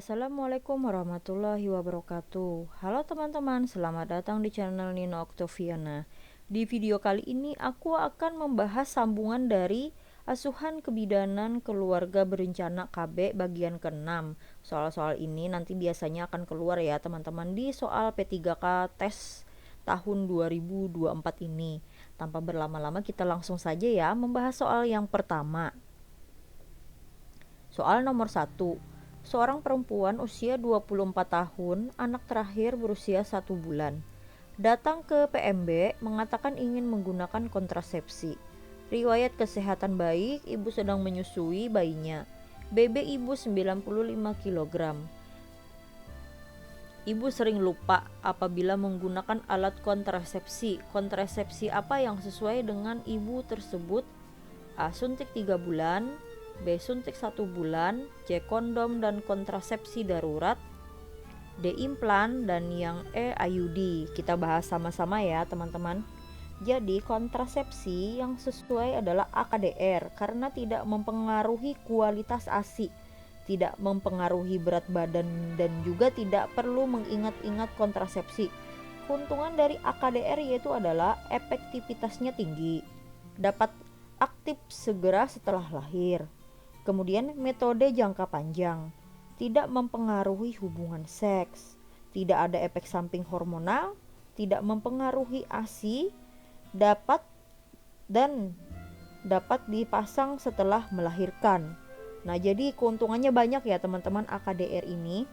Assalamualaikum warahmatullahi wabarakatuh. Halo teman-teman, selamat datang di channel Nino Oktaviana. Di video kali ini aku akan membahas sambungan dari asuhan kebidanan keluarga berencana KB bagian ke-6. Soal-soal ini nanti biasanya akan keluar ya teman-teman di soal P3K tes tahun 2024 ini. Tanpa berlama-lama kita langsung saja ya membahas soal yang pertama. Soal nomor 1. Seorang perempuan usia 24 tahun, anak terakhir berusia 1 bulan, datang ke PMB mengatakan ingin menggunakan kontrasepsi. Riwayat kesehatan baik, ibu sedang menyusui bayinya. BB ibu 95 kg. Ibu sering lupa apabila menggunakan alat kontrasepsi. Kontrasepsi apa yang sesuai dengan ibu tersebut? A. Suntik 3 bulan, B. Suntik 1 bulan, C. Kondom dan kontrasepsi darurat, D. Implan, dan yang E. IUD. Kita bahas sama-sama ya teman-teman. Jadi kontrasepsi yang sesuai adalah AKDR karena tidak mempengaruhi kualitas ASI, tidak mempengaruhi berat badan, dan juga tidak perlu mengingat-ingat kontrasepsi. Keuntungan dari AKDR yaitu adalah efektivitasnya tinggi, dapat aktif segera setelah lahir. Kemudian metode jangka panjang, tidak mempengaruhi hubungan seks, tidak ada efek samping hormonal, tidak mempengaruhi ASI, dapat dipasang setelah melahirkan. Nah, jadi keuntungannya banyak ya teman-teman AKDR ini.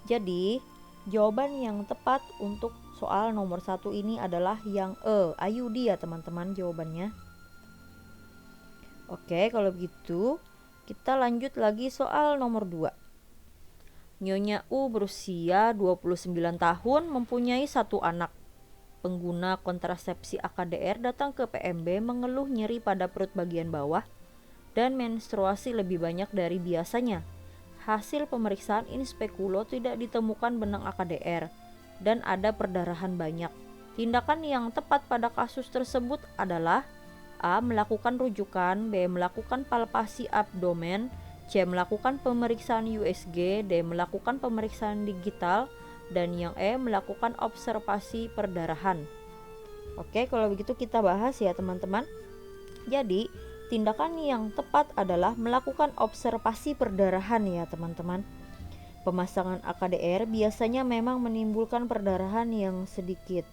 Jadi, jawaban yang tepat untuk soal nomor 1 ini adalah yang E, IUD ya teman-teman jawabannya. Oke, kalau begitu kita lanjut lagi soal nomor 2. Nyonya U berusia 29 tahun, mempunyai 1 anak. Pengguna kontrasepsi AKDR datang ke PMB mengeluh nyeri pada perut bagian bawah dan menstruasi lebih banyak dari biasanya. Hasil pemeriksaan in speculo tidak ditemukan benang AKDR dan ada perdarahan banyak. Tindakan yang tepat pada kasus tersebut adalah A. Melakukan rujukan, B. Melakukan palpasi abdomen, C. Melakukan pemeriksaan USG, D. Melakukan pemeriksaan digital, dan yang E. Melakukan observasi perdarahan. Oke, kalau begitu kita bahas ya teman-teman. Jadi, tindakan yang tepat adalah melakukan observasi perdarahan ya teman-teman. Pemasangan AKDR biasanya memang menimbulkan perdarahan yang sedikit,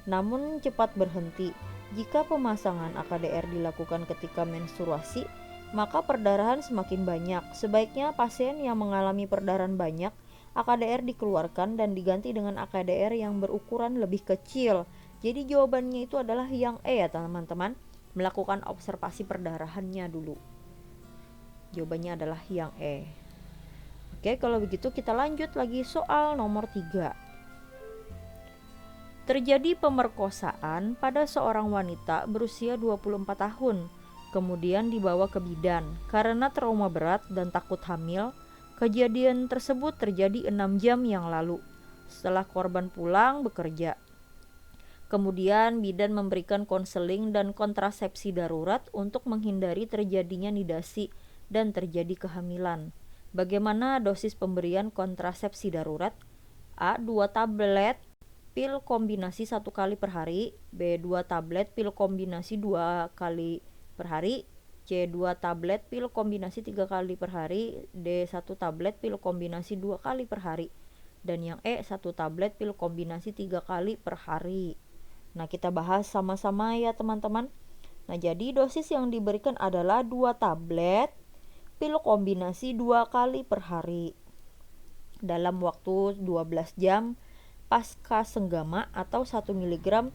namun cepat berhenti. Jika pemasangan AKDR dilakukan ketika menstruasi, maka perdarahan semakin banyak. Sebaiknya pasien yang mengalami perdarahan banyak, AKDR dikeluarkan dan diganti dengan AKDR yang berukuran lebih kecil. Jadi jawabannya itu adalah yang E ya teman-teman, melakukan observasi perdarahannya dulu. Jawabannya adalah yang E. Oke, kalau begitu kita lanjut lagi soal nomor 3. Terjadi pemerkosaan pada seorang wanita berusia 24 tahun, kemudian dibawa ke bidan karena trauma berat dan takut hamil. Kejadian tersebut terjadi 6 jam yang lalu setelah korban pulang bekerja. Kemudian bidan memberikan konseling dan kontrasepsi darurat untuk menghindari terjadinya nidasi dan terjadi kehamilan. Bagaimana dosis pemberian kontrasepsi darurat? A. 2 tablet pil kombinasi 1 kali per hari, B. 2 tablet pil kombinasi 2 kali per hari, C. 2 tablet pil kombinasi 3 kali per hari, D. 1 tablet pil kombinasi 2 kali per hari, dan yang E. 1 tablet pil kombinasi 3 kali per hari. Nah, kita bahas sama-sama ya teman-teman. Nah, jadi dosis yang diberikan adalah 2 tablet pil kombinasi 2 kali per hari dalam waktu 12 jam pasca senggama atau 1 mg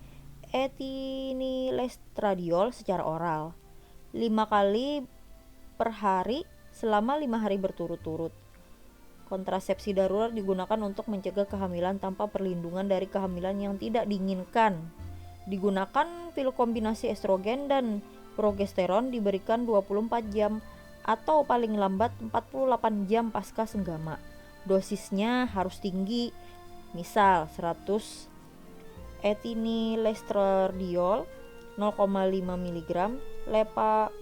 etinilestradiol secara oral 5 kali per hari selama 5 hari berturut-turut. Kontrasepsi darurat digunakan untuk mencegah kehamilan tanpa perlindungan dari kehamilan yang tidak diinginkan. Digunakan pil kombinasi estrogen dan progesteron diberikan 24 jam atau paling lambat 48 jam pasca senggama. Dosisnya harus tinggi, misal 100 etinilestradiol 0,5 mg,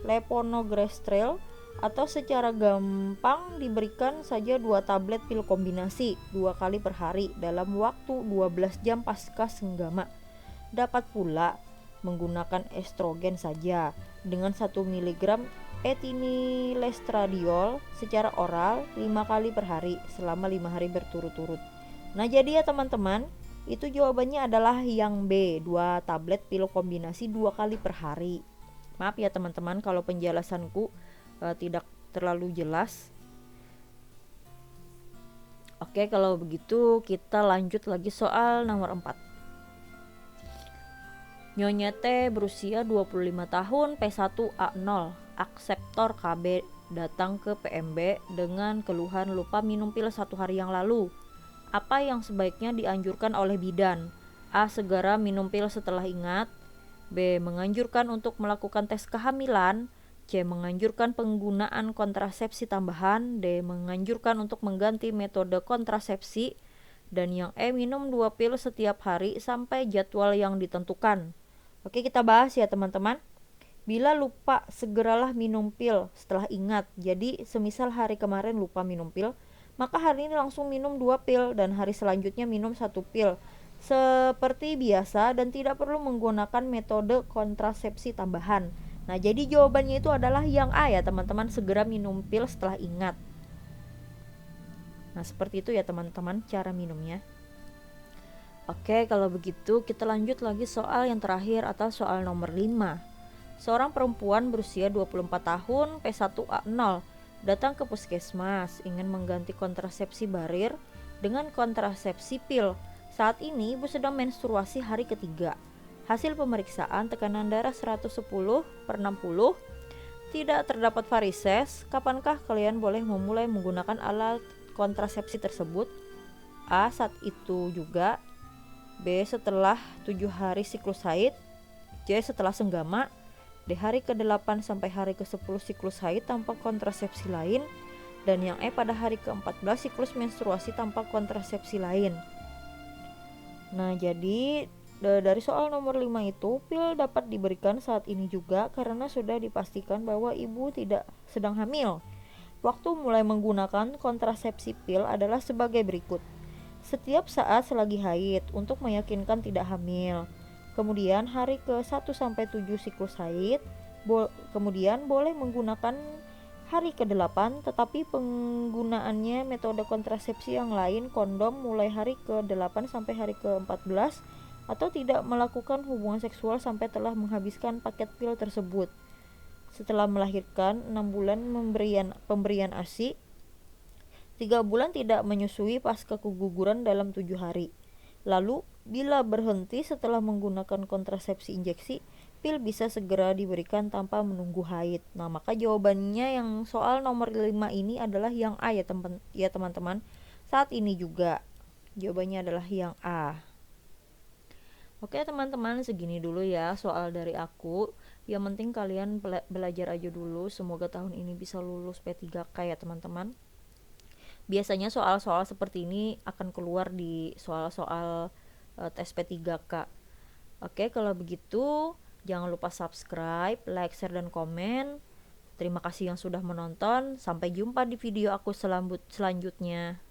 levonorgestrel atau secara gampang diberikan saja 2 tablet pil kombinasi 2 kali per hari dalam waktu 12 jam pasca senggama. Dapat pula menggunakan estrogen saja dengan 1 mg etinilestradiol secara oral 5 kali per hari selama 5 hari berturut-turut. Nah, jadi ya teman-teman, itu jawabannya adalah yang B, 2 tablet pil kombinasi 2 kali per hari. Maaf ya teman-teman kalau penjelasanku tidak terlalu jelas. Oke, kalau begitu kita lanjut lagi soal nomor 4. Nyonya T berusia 25 tahun, P1A0, akseptor KB, datang ke PMB dengan keluhan lupa minum pil 1 hari yang lalu. Apa yang sebaiknya dianjurkan oleh bidan? A. Segera minum pil setelah ingat. B. Menganjurkan untuk melakukan tes kehamilan. C. Menganjurkan penggunaan kontrasepsi tambahan. D. Menganjurkan untuk mengganti metode kontrasepsi. Dan yang E. Minum 2 pil setiap hari sampai jadwal yang ditentukan. Oke, kita bahas ya teman-teman. Bila lupa, segeralah minum pil setelah ingat. Jadi semisal hari kemarin lupa minum pil, maka hari ini langsung minum 2 pil dan hari selanjutnya minum 1 pil seperti biasa dan tidak perlu menggunakan metode kontrasepsi tambahan. Nah, jadi jawabannya itu adalah yang A ya teman-teman, segera minum pil setelah ingat. Nah, seperti itu ya teman-teman cara minumnya. Oke, kalau begitu kita lanjut lagi soal yang terakhir atau soal nomor 5. Seorang perempuan berusia 24 tahun, P1A0, datang ke puskesmas ingin mengganti kontrasepsi barir dengan kontrasepsi pil. Saat ini ibu sedang menstruasi hari ketiga. Hasil pemeriksaan tekanan darah 110/60, tidak terdapat varises. Kapankah kalian boleh memulai menggunakan alat kontrasepsi tersebut? A. Saat itu juga. B. Setelah 7 hari siklus haid. C. Setelah senggama. D. Hari ke-8 sampai hari ke-10 siklus haid tanpa kontrasepsi lain. Dan yang E. Pada hari ke-14 siklus menstruasi tanpa kontrasepsi lain. Nah, jadi dari soal nomor 5 itu, pil dapat diberikan saat ini juga karena sudah dipastikan bahwa ibu tidak sedang hamil. Waktu mulai menggunakan kontrasepsi pil adalah sebagai berikut. Setiap saat selagi haid untuk meyakinkan tidak hamil. Kemudian hari ke-1 sampai 7 siklus haid, kemudian boleh menggunakan hari ke-8, tetapi penggunaannya metode kontrasepsi yang lain, kondom, mulai hari ke-8 sampai hari ke-14, atau tidak melakukan hubungan seksual sampai telah menghabiskan paket pil tersebut. Setelah melahirkan 6 bulan pemberian ASI, 3 bulan tidak menyusui pasca keguguran dalam 7 hari. Lalu, bila berhenti setelah menggunakan kontrasepsi injeksi, pil bisa segera diberikan tanpa menunggu haid. Nah, maka jawabannya yang soal nomor 5 ini adalah yang A ya teman-teman. Saat ini juga jawabannya adalah yang A. Oke teman-teman, segini dulu ya soal dari aku. Yang penting kalian belajar aja dulu. Semoga tahun ini bisa lulus P3K ya teman-teman. Biasanya soal-soal seperti ini akan keluar di soal-soal tes P3K. Oke, kalau begitu jangan lupa subscribe, like, share, dan komen. Terima kasih yang sudah menonton. Sampai jumpa di video aku selanjutnya.